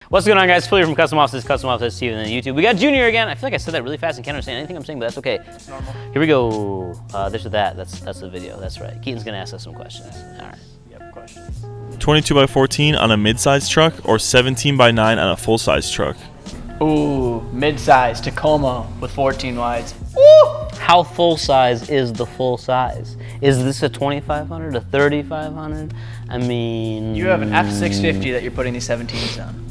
What's going on, guys? Philly from Custom Offices, TV, and then YouTube. We got Junior again. I feel like I said that really fast and can't understand anything I'm saying, but that's okay. It's normal. Here we go. This or that. That's the video. That's right. Keaton's gonna ask us some questions. All right. Yep, questions. 22x14 on a mid-size truck or 17x9 on a full-size truck? Ooh, mid-size Tacoma with 14 wides. Woo! How full size is the full size? Is this a 2500, a 3500? I mean, You have an F650 that you're putting these 17s on.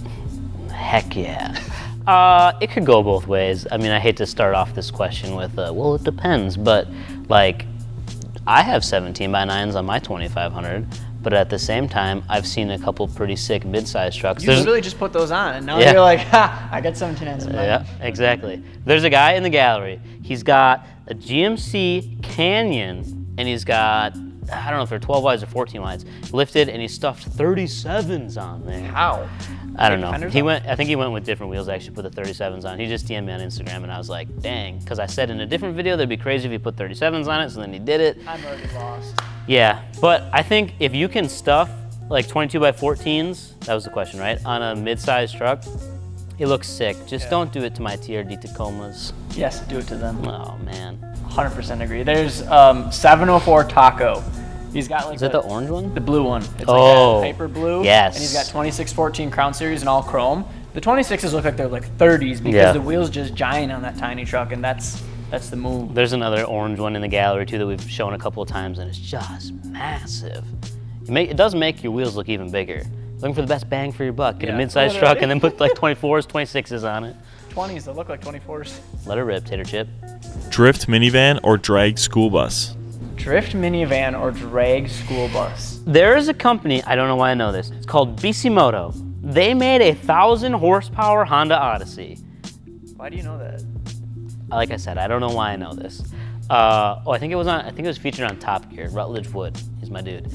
Heck yeah. It could go both ways. I mean, I hate to start off this question with, well, it depends, but like, I have 17x9s on my 2500, but at the same time, I've seen a couple pretty sick mid-size trucks. You literally just put those on, and now you're like, ha, I got 17s on mine. Yeah, exactly. There's a guy in the gallery. He's got a GMC Canyon, and he's got, I don't know if they're 12 wides or 14 wides, lifted, and he stuffed 37s on there. How? I don't know. I think he went with different wheels, actually put the 37s on. He just DM'd me on Instagram, and I was like, dang, because I said in a different video that'd be crazy if he put 37s on it, so then he did it. I'm already lost. Yeah, but I think if you can stuff like 22x14s, that was the question, right? On a mid-sized truck, it looks sick. Just don't do it to my TRD Tacomas. Yes, do it to them. Oh, man. 100% agree. There's 704 Taco. He's got like Is that the orange one? The blue one. It's Oh, like a hyper blue. yes. And he's got 2614 Crown Series and all chrome. The 26s look like they're like 30s because the wheel's just giant on that tiny truck, and that's the move. There's another orange one in the gallery too that we've shown a couple of times, and it's just massive. It does make your wheels look even bigger. Looking for the best bang for your buck. Get a mid-sized truck and then put like 24s, 26s on it. 20s that look like 24s. Let it rip, tater chip. Drift minivan or drag school bus? Drift minivan or drag school bus? There is a company, I don't know why I know this, it's called Bisimoto. They made a 1,000 horsepower Honda Odyssey. Why do you know that? Like I said, I don't know why I know this. I think it was featured on Top Gear. Rutledge Wood, he's my dude.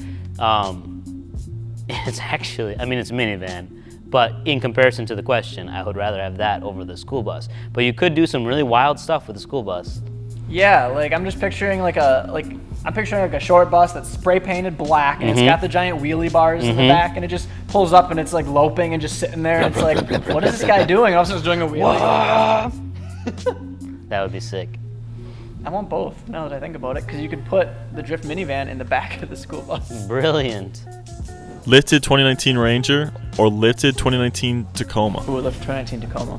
It's actually, I mean, it's a minivan, but in comparison to the question, I would rather have that over the school bus. But you could do some really wild stuff with the school bus. Yeah, like I'm just picturing I'm picturing like a short bus that's spray painted black, and it's got the giant wheelie bars in the back, and it just pulls up and it's like loping and just sitting there, and it's like, what is this guy doing? And also just doing a wheelie. That would be sick. I want both now that I think about it, because you could put the Drift minivan in the back of the school bus. Brilliant. Lifted 2019 Ranger or lifted 2019 Tacoma? Ooh, lift 2019 Tacoma.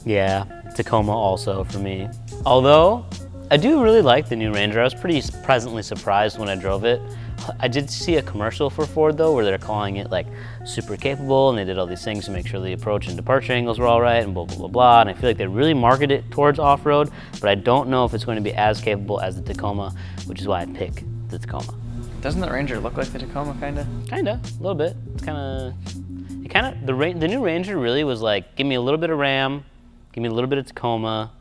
Yeah, Tacoma also for me. Although, I do really like the new Ranger. I was pretty pleasantly surprised when I drove it. I did see a commercial for Ford though, where they're calling it like super capable, and they did all these things to make sure the approach and departure angles were all right, and blah, blah, blah, blah. And I feel like they really marketed it towards off-road, but I don't know if it's going to be as capable as the Tacoma, which is why I pick the Tacoma. Doesn't the Ranger look like the Tacoma, kinda? Kinda, a little bit. It's the new Ranger really was like, give me a little bit of Ram, give me a little bit of Tacoma,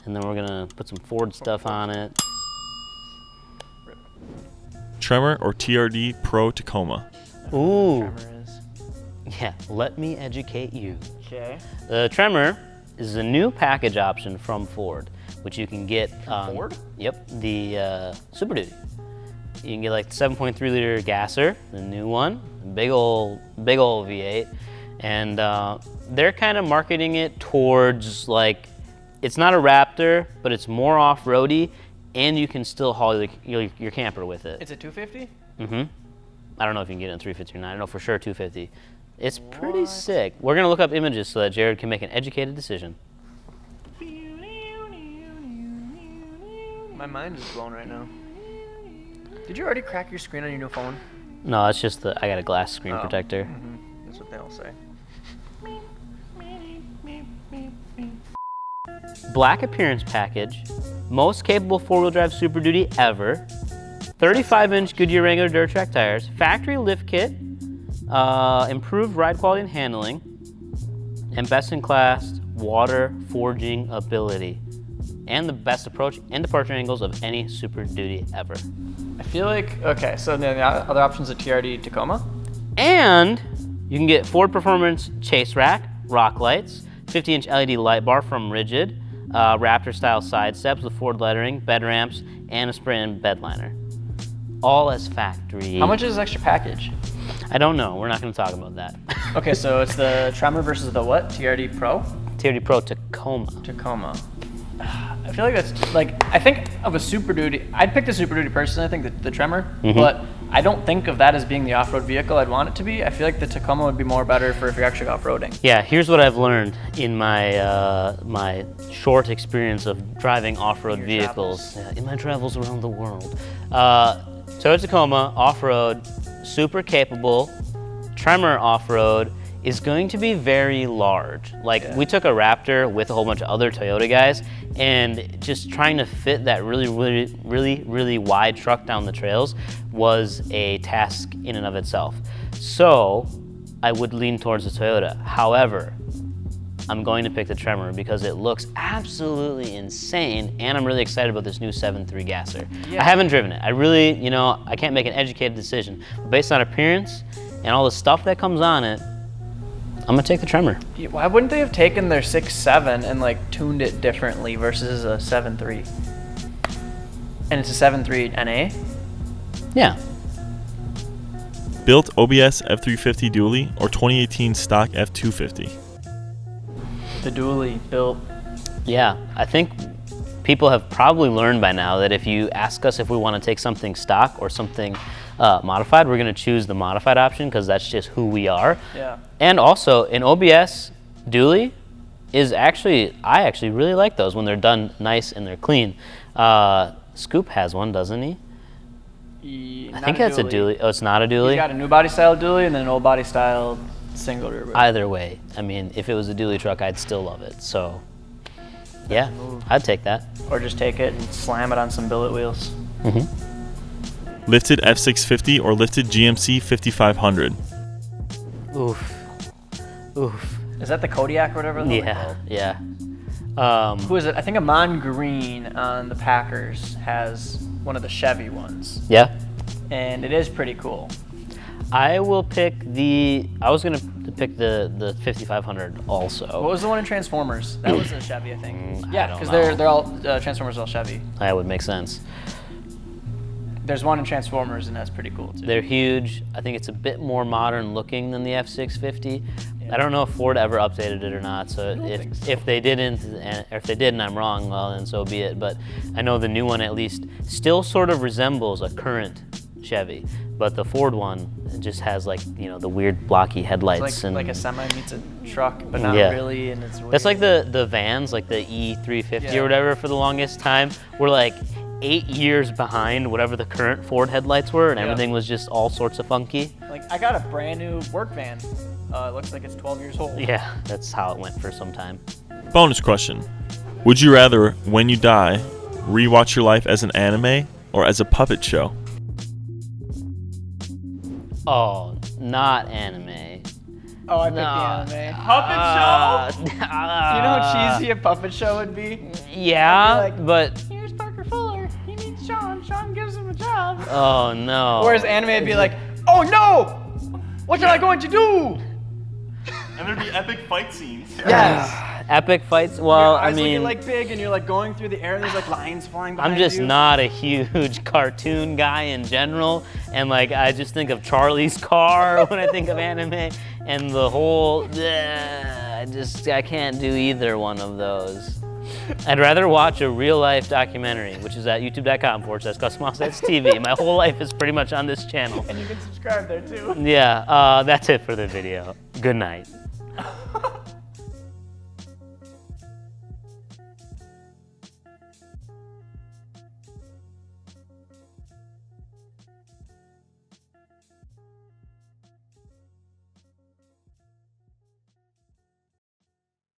and then we're gonna put some Ford stuff on it. Tremor or TRD Pro Tacoma? Ooh. Tremor is. Yeah, let me educate you. Okay. The Tremor is a new package option from Ford, which you can get. Ford? Yep, the Super Duty. You can get like the 7.3 liter gasser, the new one, big old V8, and they're kind of marketing it towards like, it's not a Raptor, but it's more off-roady, and you can still haul your camper with it. It's a 250? Mm-hmm. I don't know if you can get it in 350 or not. I know for sure 250. It's pretty sick. We're gonna look up images so that Jared can make an educated decision. My mind is blown right now. Did you already crack your screen on your new phone? No, it's just I got a glass screen protector. Mm-hmm. That's what they all say. Black appearance package, most capable four-wheel drive Super Duty ever, 35-inch Goodyear Wrangler dirt track tires, factory lift kit, improved ride quality and handling, and best-in-class water forging ability, and the best approach and departure angles of any Super Duty ever. I feel like, okay, so then the other options are TRD Tacoma? And you can get Ford Performance Chase Rack, rock lights, 50-inch LED light bar from Rigid, Raptor-style side steps with Ford lettering, bed ramps, and a spray-in bed liner. All as factory. How much is this extra package? I don't know. We're not going to talk about that. Okay, so it's the Tremor versus the what? TRD Pro? TRD Pro Tacoma. Tacoma. I feel like that's like, I think of a Super Duty. I'd pick the Super Duty personally. I think the Tremor, but I don't think of that as being the off-road vehicle I'd want it to be. I feel like the Tacoma would be more better for if you're actually off-roading. Yeah, here's what I've learned in my my short experience of driving off-road vehicles. In my travels around the world. Toyota Tacoma off-road, super capable. Tremor off-road is going to be very large. Like we took a Raptor with a whole bunch of other Toyota guys, and just trying to fit that really wide truck down the trails was a task in and of itself. So I would lean towards the Toyota. However, I'm going to pick the Tremor because it looks absolutely insane, and I'm really excited about this new 7.3 gasser. I haven't driven it. I really, I can't make an educated decision. But based on appearance and all the stuff that comes on it, I'm gonna take the Tremor. Why wouldn't they have taken their 6.7 and like tuned it differently versus a 7.3? And it's a 7.3 NA? Yeah. Built OBS F350 dually or 2018 stock F250? The dually built. Yeah, I think people have probably learned by now that if you ask us if we want to take something stock or something modified, we're going to choose the modified option because that's just who we are. Yeah. And also, an OBS dually is I actually really like those when they're done nice and they're clean. Scoop has one, doesn't he? I think that's a dually. Oh, it's not a dually? He's got a new body style dually and then an old body style single rear. Either way, I mean, if it was a dually truck, I'd still love it. So, yeah, I'd take that. Or just take it and slam it on some billet wheels. Lifted F650 or lifted GMC 5500? Oof. Is that the Kodiak or whatever? Yeah. Who is it? I think Amon Green on the Packers has one of the Chevy ones. Yeah. And it is pretty cool. I will pick I was gonna pick the 5500 also. What was the one in Transformers? That was a Chevy, I think. Yeah, because know. they're all Transformers are all Chevy. That would make sense. There's one in Transformers, and that's pretty cool too. They're huge. I think it's a bit more modern looking than the F650. I don't know if Ford ever updated it or not. So if they didn't, or if they did and I'm wrong, well then so be it. But I know the new one at least still sort of resembles a current Chevy, but the Ford one just has like the weird blocky headlights It's like a semi meets a truck, but not really. And it's weird. That's like the vans, like the E350 or whatever. For the longest time, were like 8 years behind whatever the current Ford headlights were, and everything was just all sorts of funky. Like I got a brand new work van. It looks like it's 12 years old. Yeah, that's how it went for some time. Bonus question. Would you rather, when you die, rewatch your life as an anime or as a puppet show? Oh, not anime. Oh, I picked the anime. Puppet show? You know how cheesy a puppet show would be? Yeah, like, but... Here's Parker Fuller. He needs Sean. Sean gives him a job. Oh, no. Whereas anime would be like, oh, no! What am I going to do? And there'd be epic fight scenes. Yes. Epic fights? Well, your eyes I mean... looking like big, and you're like going through the air, and there's like lines flying behind I'm just you. not a huge cartoon guy in general, and like I just think of Charlie's Car when I think of anime, and the whole, I can't do either one of those. I'd rather watch a real life documentary, which is at youtube.com/CustomOffsetsTV. My whole life is pretty much on this channel. And you can subscribe there too. Yeah, that's it for the video. Good night.